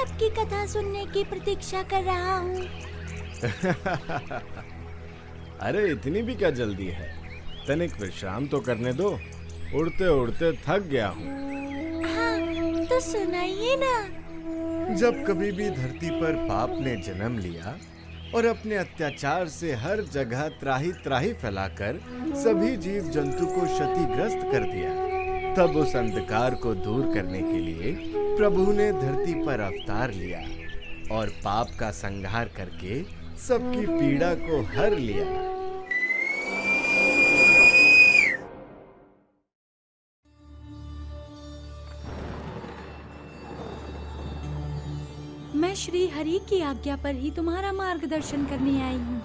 आपकी कथा सुनने की प्रतीक्षा कर रहा हूँ। अरे इतनी भी क्या जल्दी है, तनिक विश्राम तो करने दो, उड़ते उड़ते थक गया हूँ। हाँ, तो सुनाइए ना। जब कभी भी धरती पर पाप ने जन्म लिया और अपने अत्याचार से हर जगह त्राही त्राही फैलाकर सभी जीव जंतु को क्षतिग्रस्त कर दिया, तब उस अंधकार को दूर करने के लिए प्रभु ने धरती पर अवतार लिया और पाप का संहार करके सबकी पीड़ा को हर लिया। मैं श्री हरि की आज्ञा पर ही तुम्हारा मार्गदर्शन करने आई हूँ।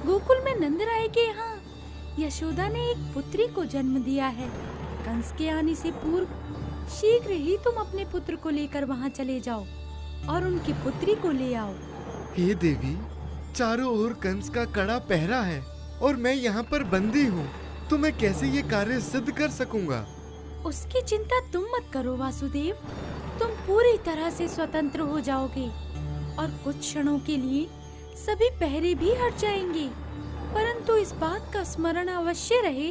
गोकुल में नंदराय के यहाँ यशोदा ने एक पुत्री को जन्म दिया है। कंस के आने से पूर्व शीघ्र ही तुम अपने पुत्र को लेकर वहाँ चले जाओ और उनकी पुत्री को ले आओ। हे देवी, चारों ओर कंस का कड़ा पहरा है और मैं यहाँ पर बंदी हूँ, तो मैं कैसे ये कार्य सिद्ध कर सकूंगा? उसकी चिंता तुम मत करो वासुदेव, तुम पूरी तरह से स्वतंत्र हो जाओगे और कुछ क्षणों के लिए सभी पहरे भी हट जाएंगे। परंतु इस बात का स्मरण अवश्य रहे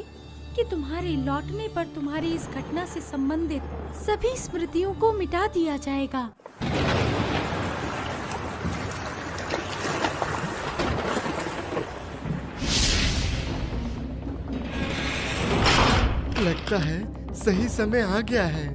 कि तुम्हारे लौटने पर तुम्हारी इस घटना से संबंधित सभी स्मृतियों को मिटा दिया जाएगा। लगता है सही समय आ गया है।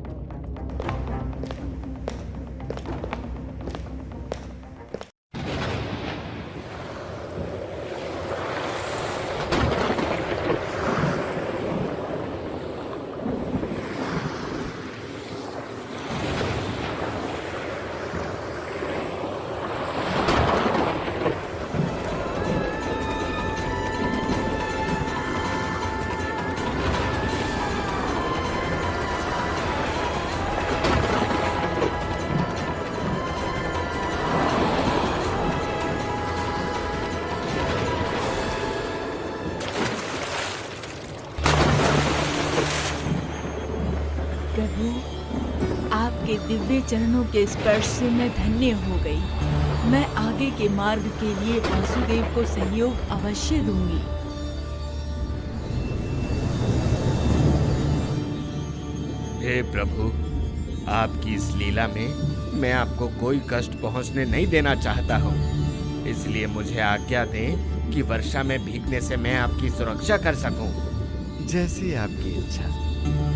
प्रभु, आपके दिव्य चरणों के स्पर्श से मैं धन्य हो गई। मैं आगे के मार्ग के लिए वासुदेव को सहयोग अवश्य दूंगी। हे प्रभु, आपकी इस लीला में मैं आपको कोई कष्ट पहुंचने नहीं देना चाहता हूँ, इसलिए मुझे आज्ञा दें कि वर्षा में भीगने से मैं आपकी सुरक्षा कर सकूं। जैसी आपकी इच्छा,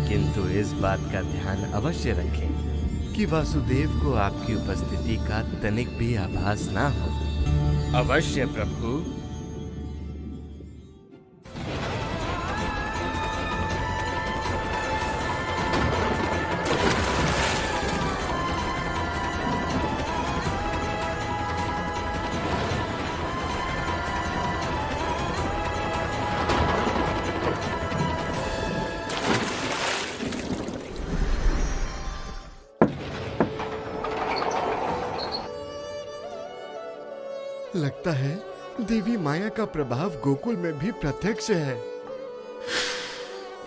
किंतु इस बात का ध्यान अवश्य रखें कि वासुदेव को आपकी उपस्थिति का तनिक भी आभास ना हो। अवश्य प्रभु। लगता है देवी माया का प्रभाव गोकुल में भी प्रत्यक्ष है।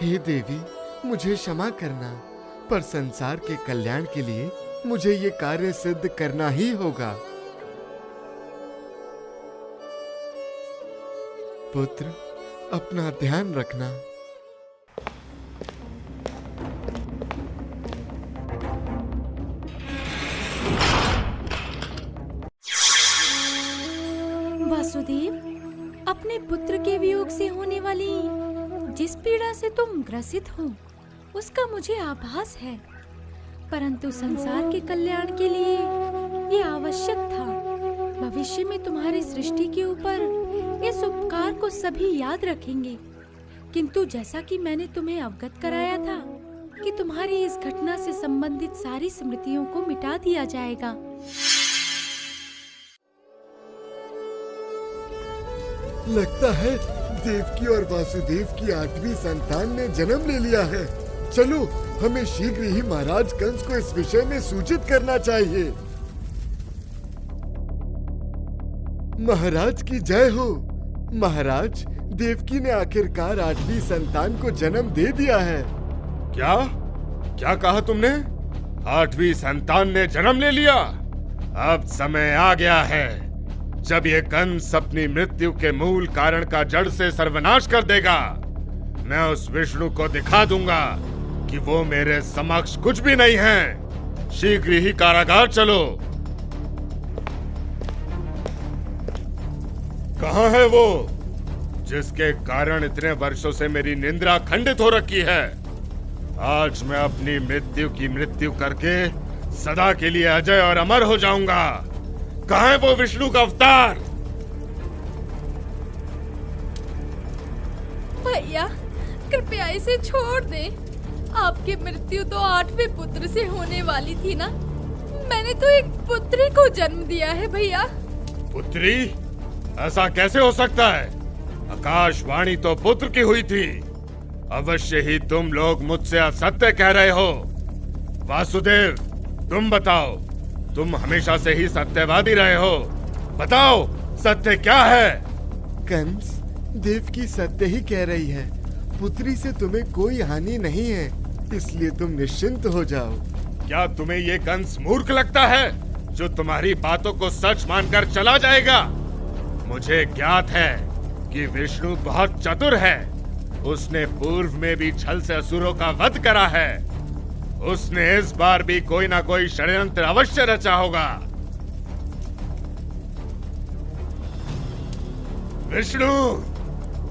हे देवी, मुझे क्षमा करना, पर संसार के कल्याण के लिए मुझे ये कार्य सिद्ध करना ही होगा। पुत्र, अपना ध्यान रखना। वासुदेव, अपने पुत्र के वियोग से होने वाली जिस पीड़ा से तुम ग्रसित हो उसका मुझे आभास है, परंतु संसार के कल्याण के लिए ये आवश्यक था। भविष्य में तुम्हारी सृष्टि के ऊपर इस उपकार को सभी याद रखेंगे, किंतु जैसा कि मैंने तुम्हें अवगत कराया था कि तुम्हारी इस घटना से संबंधित सारी स्मृतियों को मिटा दिया जाएगा। लगता है देवकी और वासुदेव की 8वीं संतान ने जन्म ले लिया है। चलो, हमें शीघ्र ही महाराज कंस को इस विषय में सूचित करना चाहिए। महाराज की जय हो। महाराज, देवकी ने आखिरकार 8वीं संतान को जन्म दे दिया है। क्या क्या कहा तुमने? 8वीं संतान ने जन्म ले लिया? अब समय आ गया है जब ये कंस अपनी मृत्यु के मूल कारण का जड़ से सर्वनाश कर देगा। मैं उस विष्णु को दिखा दूंगा कि वो मेरे समक्ष कुछ भी नहीं है। शीघ्र ही कारागार चलो। कहाँ है वो जिसके कारण इतने वर्षों से मेरी निंद्रा खंडित हो रखी है? आज मैं अपनी मृत्यु करके सदा के लिए अजय और अमर हो जाऊंगा। कहाँ है वो विष्णु का अवतार? भैया कृपया इसे छोड़ दें। आपकी मृत्यु तो 8वें पुत्र से होने वाली थी ना। मैंने तो एक पुत्री को जन्म दिया है भैया। पुत्री? ऐसा कैसे हो सकता है? आकाशवाणी तो पुत्र की हुई थी। अवश्य ही तुम लोग मुझसे असत्य कह रहे हो। वासुदेव, तुम बताओ। तुम हमेशा से ही सत्यवादी रहे हो। बताओ सत्य क्या है? कंस, देवकी सत्य ही कह रही है। पुत्री से तुम्हें कोई हानि नहीं है, इसलिए तुम निश्चिंत हो जाओ। क्या तुम्हें ये कंस मूर्ख लगता है जो तुम्हारी बातों को सच मानकर चला जाएगा? मुझे ज्ञात है कि विष्णु बहुत चतुर है। उसने पूर्व में भी छल से असुरों का वध करा है। उसने इस बार भी कोई ना कोई षड्यंत्र अवश्य रचा होगा। विष्णु,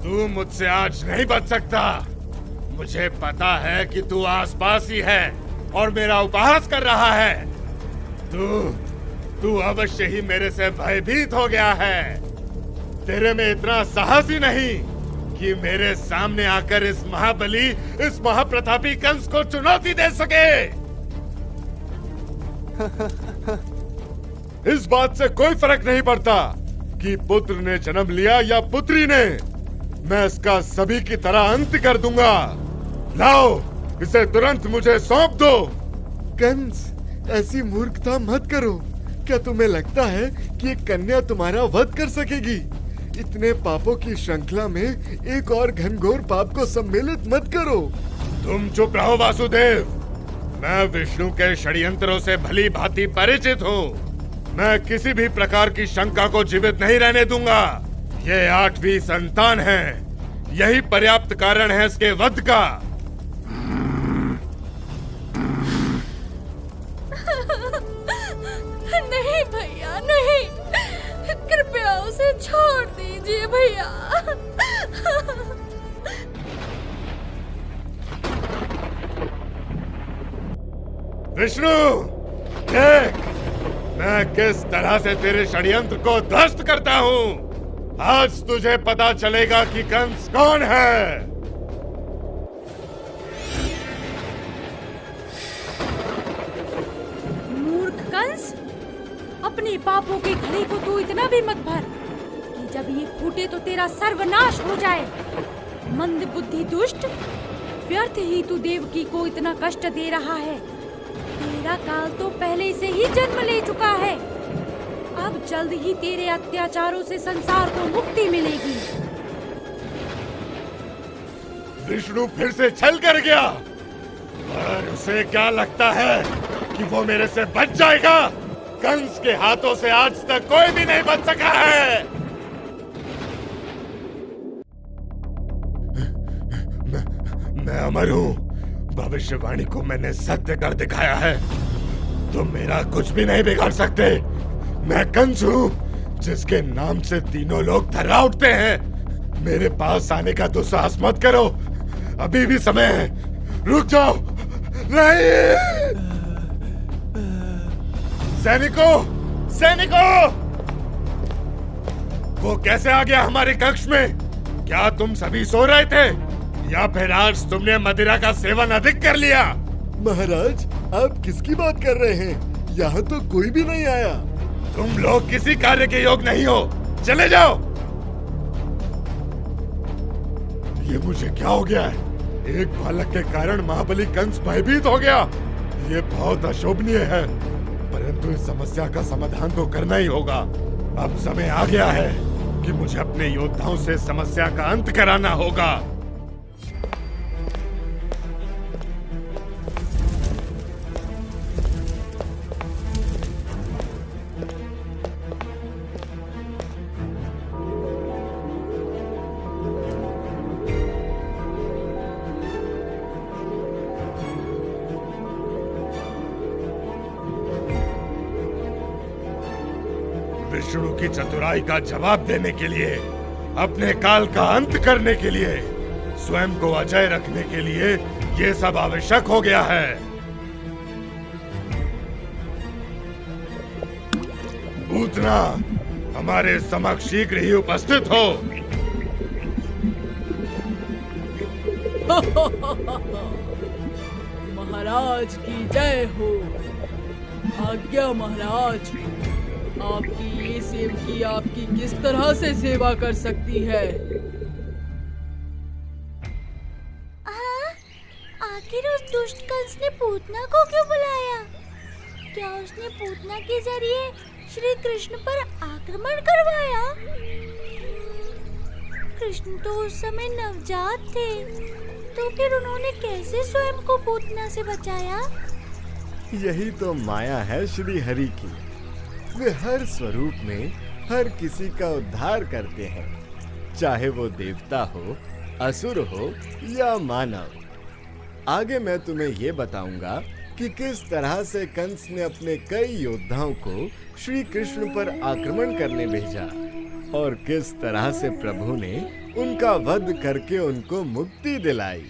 तू मुझसे आज नहीं बच सकता। मुझे पता है कि तू आसपास ही है और मेरा उपहास कर रहा है। तू अवश्य ही मेरे से भयभीत हो गया है। तेरे में इतना साहस ही नहीं कि मेरे सामने आकर इस महाबली, इस महाप्रतापी कंस को चुनौती दे सके। इस बात से कोई फर्क नहीं पड़ता कि पुत्र ने जन्म लिया या पुत्री ने। मैं इसका सभी की तरह अंत कर दूंगा। लाओ, इसे तुरंत मुझे सौंप दो। कंस, ऐसी मूर्खता मत करो। क्या तुम्हें लगता है कि एक कन्या तुम्हारा वध कर सकेगी? इतने पापों की श्रृंखला में एक और घनघोर पाप को सम्मिलित मत करो। तुम चुप रहो वासुदेव। मैं विष्णु के षड्यंत्रों से भली भांति परिचित हूँ। मैं किसी भी प्रकार की शंका को जीवित नहीं रहने दूंगा। ये 8वीं संतान है। यही पर्याप्त कारण है इसके वध का। नहीं भैया, नहीं। कृपया उसे छोड़ दीजिए भैया। विष्णु, देख मैं किस तरह से तेरे षड्यंत्र को ध्वस्त करता हूँ। आज तुझे पता चलेगा कि कंस कौन है। मूर्ख कंस, अपने पापों के घड़े को तू इतना भी मत भर कि जब ये फूटे तो तेरा सर्वनाश हो जाए। मंद बुद्धि दुष्ट, व्यर्थ ही तू देवकी को इतना कष्ट दे रहा है। तेरा काल तो पहले से ही जन्म ले चुका है। अब जल्द ही तेरे अत्याचारों से संसार को मुक्ति मिलेगी। विष्णु फिर से छल कर गया। और उसे क्या लगता है कि वो मेरे से बच जाएगा? कंस के हाथों से आज तक कोई भी नहीं बच सका है। मैं अमर हूँ। भविष्यवाणी को मैंने सत्य कर दिखाया है। तुम मेरा कुछ भी नहीं बिगाड़ सकते। मैं कंस हूँ जिसके नाम से तीनों लोग थर्रा उठते हैं। मेरे पास आने का दुस्साहस मत करो। अभी भी समय है। रुक जाओ। नहीं! सैनिकों! वो कैसे आ गया हमारे कक्ष में? क्या तुम सभी सो रहे थे या फिर आज तुमने मदिरा का सेवन अधिक कर लिया? महाराज, आप किसकी बात कर रहे हैं? यहाँ तो कोई भी नहीं आया। तुम लोग किसी कार्य के योग नहीं हो। चले जाओ। ये मुझे क्या हो गया है? एक बालक के कारण महाबली कंस भयभीत हो गया। ये बहुत अशोभनीय है, परंतु इस समस्या का समाधान तो करना ही होगा। अब समय आ गया है कि मुझे अपने योद्धाओं से समस्या का अंत कराना होगा। विष्णु की चतुराई का जवाब देने के लिए, अपने काल का अंत करने के लिए, स्वयं को अजय रखने के लिए ये सब आवश्यक हो गया है। पूतना, हमारे समक्ष शीघ्र ही उपस्थित हो। महाराज की जय हो। आज्ञा महाराज, आपकी ये सेवकी आपकी किस तरह से सेवा कर सकती है? आखिर उस दुष्ट कंस ने पूतना को क्यों बुलाया? क्या उसने पूतना के जरिए श्री कृष्ण पर आक्रमण करवाया? कृष्ण तो उस समय नवजात थे, तो फिर उन्होंने कैसे स्वयं को पूतना से बचाया? यही तो माया है श्री हरि की। वे हर स्वरूप में हर किसी का उद्धार करते हैं, चाहे वो देवता हो, असुर हो या मानव। आगे मैं तुम्हें ये बताऊंगा कि किस तरह से कंस ने अपने कई योद्धाओं को श्री कृष्ण पर आक्रमण करने भेजा और किस तरह से प्रभु ने उनका वध करके उनको मुक्ति दिलाई।